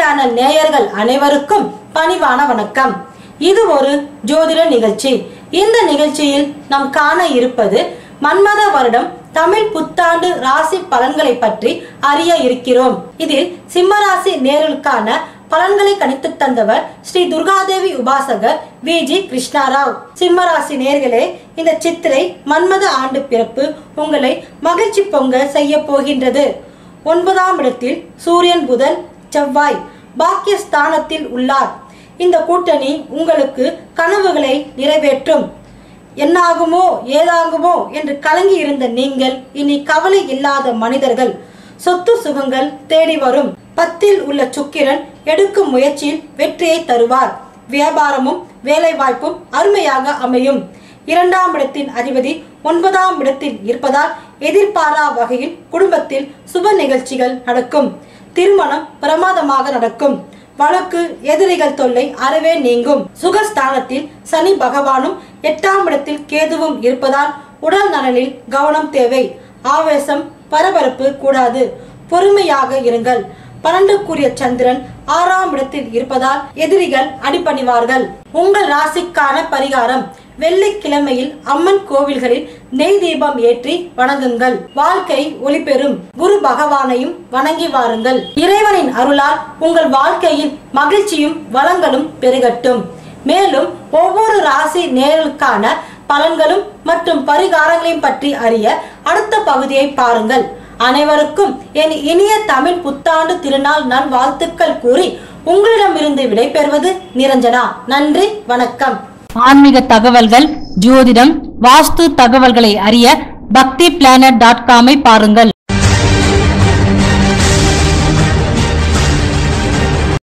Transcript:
Channel நேயர்கள் அனைவருக்கும் பணிவான வணக்கம். இது ஒரு ஜோதிட நிகழ்ச்சி. இந்த நிகழ்ச்சியில் நாம் காண இருப்பது மன்மத வருடம் தமிழ் புத்தாண்டு ராசி பலன்களை பற்றி அறிய இருக்கிறோம். இதில் சிம்மராசி நேயர்களுக்கான பலன்களை கணித்து தந்தவர் ஸ்ரீ துர்காதேவி உபாசகர் வி.ஜி. கிருஷ்ணாராவ். சிம்மராசி நேயர்களே, இந்த சித்திரை மன்மத ஆண்டு பிறப்பு உங்களை மகிழ்ச்சி பொங்க செய்ய போகின்றது. 9ஆம் இடத்தில் சூரியன், புதன், செவ்வாய் பாக்கியஸ்தானத்தில் உள்ளார். இந்த கூட்டணி உங்களுக்கு கனவுகளை நிறைவேற்றும். என்னாகுமோ ஏதாகுமோ என்று கலங்கி இருந்த நீங்கள் இனி கவலை இல்லாத மனிதர்கள். சொத்து சுகங்கள் தேடி வரும். 10ல் உள்ள சுக்கிரன் எடுக்கும் முயற்சியில் வெற்றியை தருவார். வியாபாரமும் வேலை வாய்ப்பும் அருமையாக அமையும். 2ஆம் இடத்தின் அதிபதி 9ஆம் இடத்தில் இருப்பதால் எதிர்பாரா வகையில் குடும்பத்தில் சுப நிகழ்ச்சிகள் நடக்கும். திருமணம் பிரமாதமாக நடக்கும். வழக்கு எதிரிகள் தொல்லை அறவே நீங்கும். சுகஸ்தானத்தில் சனி பகவானும் 8ஆம் இடத்தில் கேதுவும் இருப்பதால் உடல் நலனில் கவனம் தேவை. ஆவேசம் பரபரப்பு கூடாது. பொறுமையாக இருங்கள். 12க்குரிய சந்திரன் 6ஆம் இடத்தில் இருப்பதால் எதிரிகள் அடிபணிவார்கள். உங்கள் ராசிக்கான பரிகாரம்: வெள்ளிக்கிழமையில் அம்மன் கோவில்களில் நெய் தீபம் ஏற்றி வணங்குங்கள். வாழ்க்கை ஒளி பெறும். குரு பகவானையும் வணங்கி வாருங்கள். இறைவனின் அருளால் உங்கள் வாழ்க்கையில் மகிழ்ச்சியும் வளங்களும் பெருகட்டும். மேலும் ஒவ்வொரு ராசி நேயர்களுக்கான பலன்களும் மற்றும் பரிகாரங்களையும் பற்றி அறிய அடுத்த பகுதியை பாருங்கள். அனைவருக்கும் என் இனிய தமிழ் புத்தாண்டு திருநாள் நல்வாழ்த்துக்கள் கூறி உங்களிடமிருந்து விடைபெறுவது நிரஞ்சனா. நன்றி, வணக்கம். ஆன்மீக தகவல்கள், ஜோதிடம், வாஸ்து தகவல்களை அறிய பக்திபிளானட்.com பாருங்கள்.